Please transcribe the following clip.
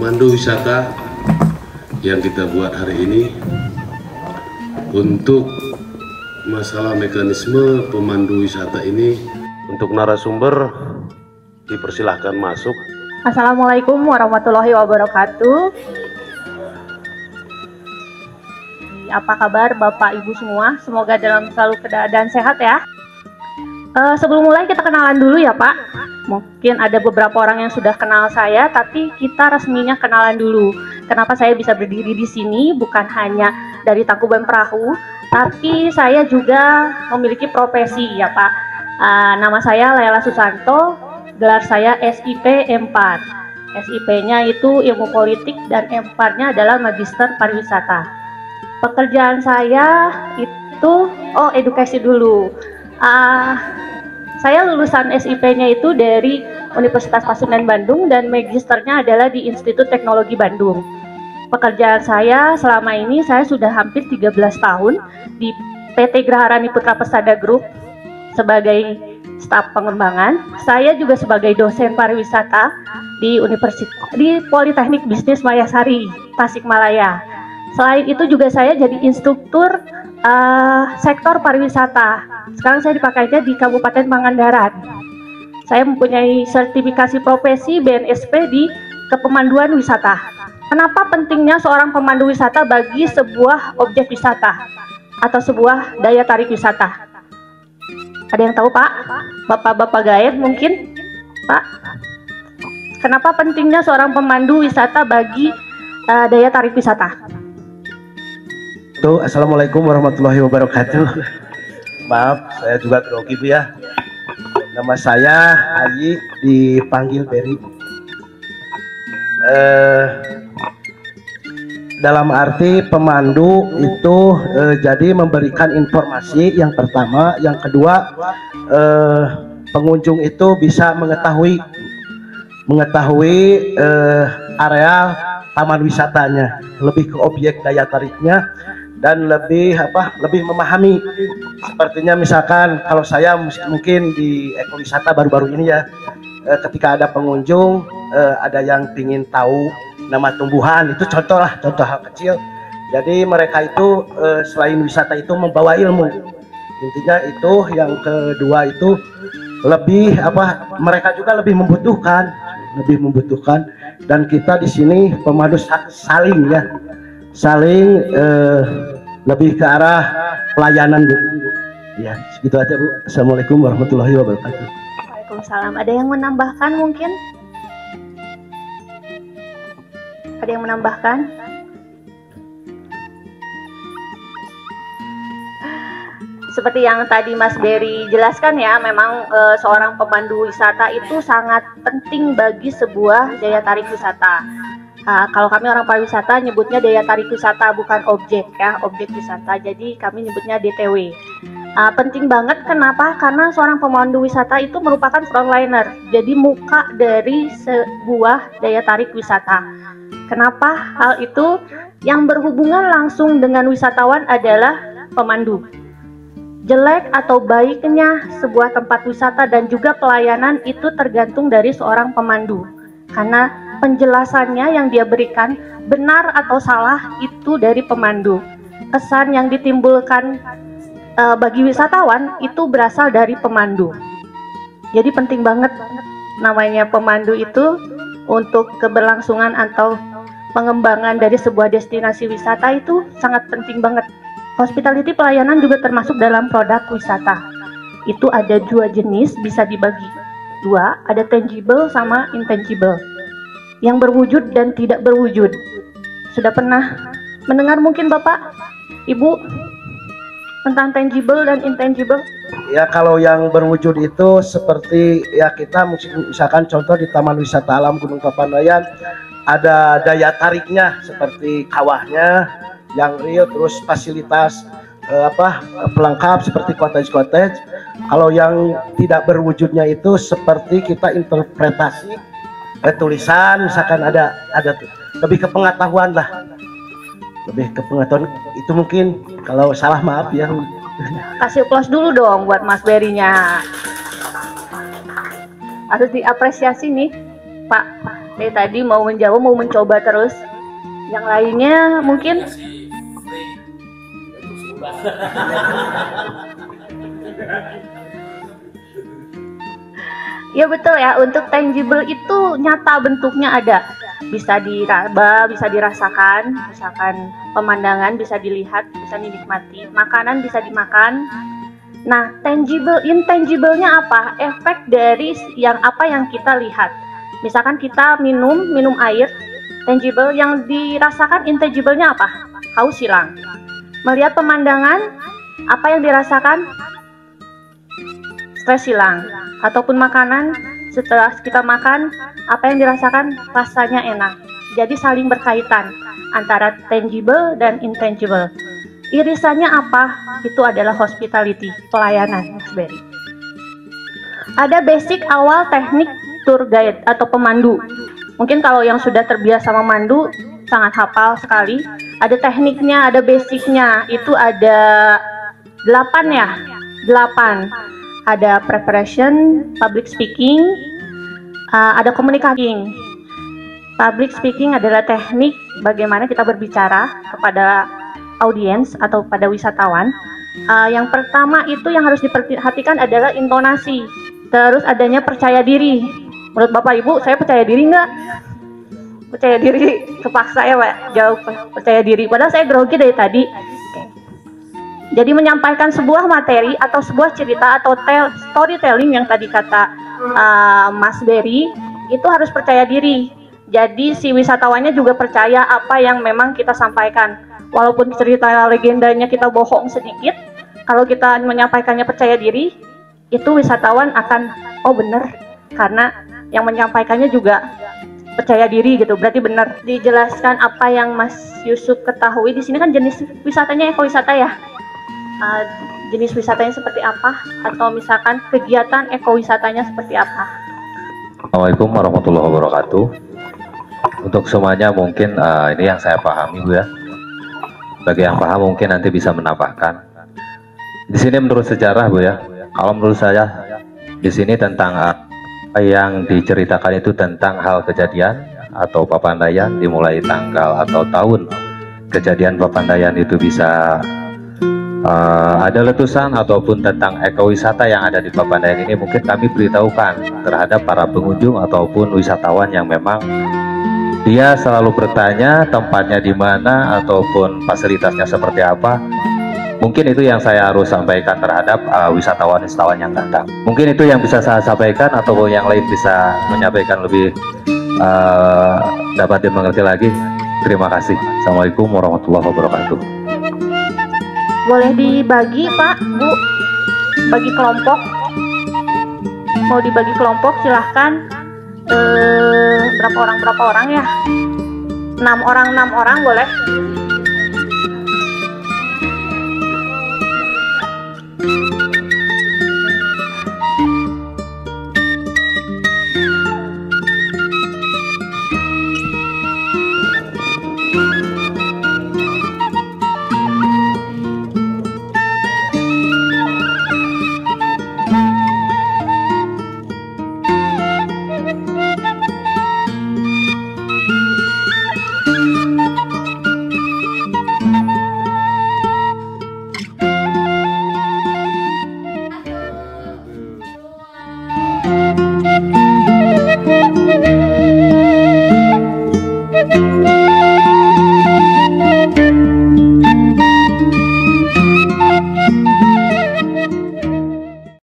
pemandu wisata yang kita buat hari ini. Untuk masalah mekanisme pemandu wisata ini, untuk narasumber dipersilahkan masuk. Assalamualaikum warahmatullahi wabarakatuh. Apa kabar Bapak Ibu semua? Semoga dalam selalu keadaan sehat ya. Sebelum mulai kita kenalan dulu ya Pak. Mungkin ada beberapa orang yang sudah kenal saya, tapi kita resminya kenalan dulu. Kenapa saya bisa berdiri di sini? Bukan hanya dari Tangkuban Perahu, tapi saya juga memiliki profesi ya Pak. Nama saya Laila Susanto, gelar saya SIP M4. SIP-nya itu Ilmu Politik dan M4-nya adalah Magister Pariwisata. Pekerjaan saya itu, edukasi dulu. Saya lulusan SIP-nya itu dari Universitas Pasundan Bandung dan magisternya adalah di Institut Teknologi Bandung. Pekerjaan saya selama ini saya sudah hampir 13 tahun di PT Graharani Putra Pesada Group sebagai staf pengembangan. Saya juga sebagai dosen pariwisata di Politeknik Bisnis Mayasari, Tasikmalaya. Selain itu juga saya jadi instruktur sektor pariwisata. Sekarang saya dipakainya di Kabupaten Pangandaran. Saya mempunyai sertifikasi profesi BNSP di kepemanduan wisata. Kenapa pentingnya seorang pemandu wisata bagi sebuah objek wisata atau sebuah daya tarik wisata? Ada yang tahu Pak? Bapak-bapak gaet mungkin? Pak? Kenapa pentingnya seorang pemandu wisata bagi daya tarik wisata? Assalamualaikum warahmatullahi wabarakatuh. Maaf, saya juga grogi Bu ya. Nama saya Ayi, dipanggil Berry. Dalam arti pemandu itu jadi memberikan informasi yang pertama, yang kedua pengunjung itu bisa mengetahui area taman wisatanya, lebih ke objek daya tariknya dan lebih memahami. Sepertinya misalkan kalau saya mungkin di ekowisata baru-baru ini ya, ketika ada pengunjung ada yang ingin tahu nama tumbuhan, itu contoh hal kecil. Jadi mereka itu selain wisata itu membawa ilmu. Intinya itu. Yang kedua itu lebih mereka juga lebih membutuhkan dan kita di sini pemandu saling lebih ke arah pelayanan Bu. Ya, segitu aja Bu. Assalamualaikum warahmatullahi wabarakatuh. Waalaikumsalam. Ada yang menambahkan mungkin? Ada yang menambahkan? Seperti yang tadi Mas Berry jelaskan ya, memang seorang pemandu wisata itu sangat penting bagi sebuah daya tarik wisata. Kalau kami orang pariwisata nyebutnya daya tarik wisata, bukan objek ya, objek wisata. Jadi kami nyebutnya DTW. Penting banget, kenapa? Karena seorang pemandu wisata itu merupakan frontliner, jadi muka dari sebuah daya tarik wisata. Kenapa hal itu? Yang berhubungan langsung dengan wisatawan adalah pemandu. Jelek atau baiknya sebuah tempat wisata dan juga pelayanan itu tergantung dari seorang pemandu. Karena penjelasannya yang dia berikan, benar atau salah, itu dari pemandu. Kesan yang ditimbulkan bagi wisatawan itu berasal dari pemandu. Jadi penting banget namanya pemandu itu untuk keberlangsungan atau pengembangan dari sebuah destinasi wisata itu sangat penting banget. Hospitality pelayanan juga termasuk dalam produk wisata. Itu ada dua jenis, bisa dibagi dua, ada tangible sama intangible. Yang berwujud dan tidak berwujud. Sudah pernah mendengar mungkin Bapak, Ibu, tentang tangible dan intangible? Ya, kalau yang berwujud itu seperti ya kita misalkan contoh di Taman Wisata Alam Gunung Papandayan, ada daya tariknya seperti kawahnya yang real, terus fasilitas pelengkap seperti cottage. Kalau yang tidak berwujudnya itu seperti kita interpretasi tulisan, misalkan ada lebih ke pengetahuan lah, lebih ke pengetahuan itu. Mungkin kalau salah maaf ya. Kasih applause dulu dong buat Mas Berry-nya. Harus diapresiasi nih Pak Dari tadi mau menjawab, mau mencoba terus. Yang lainnya mungkin ya betul ya, untuk tangible itu nyata bentuknya ada. Bisa diraba, bisa dirasakan, misalkan pemandangan bisa dilihat, bisa dinikmati, makanan bisa dimakan. Nah, tangible, intangible-nya apa? Efek dari apa yang kita lihat. Misalkan kita minum air, tangible, yang dirasakan intangible-nya apa? Haus hilang. Melihat pemandangan, apa yang dirasakan? Stres hilang. Ataupun makanan, setelah kita makan, apa yang dirasakan? Rasanya enak. Jadi saling berkaitan antara tangible dan intangible. Irisannya apa? Itu adalah hospitality, pelayanan, Mas Berry. Ada basic awal teknik tour guide atau pemandu. Mungkin kalau yang sudah terbiasa memandu, sangat hafal sekali. Ada tekniknya, ada basicnya. Itu ada 8 ya, 8. Ada preparation, public speaking, ada communicating. Public speaking adalah teknik bagaimana kita berbicara kepada audiens atau pada wisatawan. Yang pertama itu yang harus diperhatikan adalah intonasi. Terus adanya percaya diri. Menurut Bapak Ibu, saya percaya diri nggak? Percaya diri, kepaksa ya Pak, jauh percaya diri. Padahal saya grogi dari tadi. Jadi menyampaikan sebuah materi atau sebuah cerita atau storytelling yang tadi kata Mas Berry, itu harus percaya diri. Jadi si wisatawannya juga percaya apa yang memang kita sampaikan. Walaupun cerita legendanya kita bohong sedikit, kalau kita menyampaikannya percaya diri, itu wisatawan akan, oh bener, karena yang menyampaikannya juga percaya diri gitu, berarti benar. Dijelaskan apa yang Mas Yusuf ketahui. Di sini kan jenis wisatanya ekowisata ya. Jenis wisatanya seperti apa, atau misalkan kegiatan ekowisatanya seperti apa. Assalamualaikum warahmatullahi wabarakatuh. Untuk semuanya mungkin ini yang saya pahami Bu ya. Bagi yang paham mungkin nanti bisa menambahkan. Di sini menurut sejarah Bu ya. Kalau menurut saya di sini tentang apa yang diceritakan itu tentang hal kejadian atau papandaian dimulai tanggal atau tahun kejadian papandaian itu bisa ada letusan ataupun tentang ekowisata yang ada di Papandayan ini, mungkin kami beritahukan terhadap para pengunjung ataupun wisatawan yang memang dia selalu bertanya tempatnya di mana ataupun fasilitasnya seperti apa. Mungkin itu yang saya harus sampaikan terhadap wisatawan-wisatawan yang datang. Mungkin itu yang bisa saya sampaikan, atau yang lain bisa menyampaikan lebih dapat dimengerti lagi. Terima kasih. Assalamualaikum warahmatullahi wabarakatuh. Boleh dibagi Pak, Bu, bagi kelompok. Mau dibagi kelompok silahkan. Berapa orang ya? 6 orang boleh.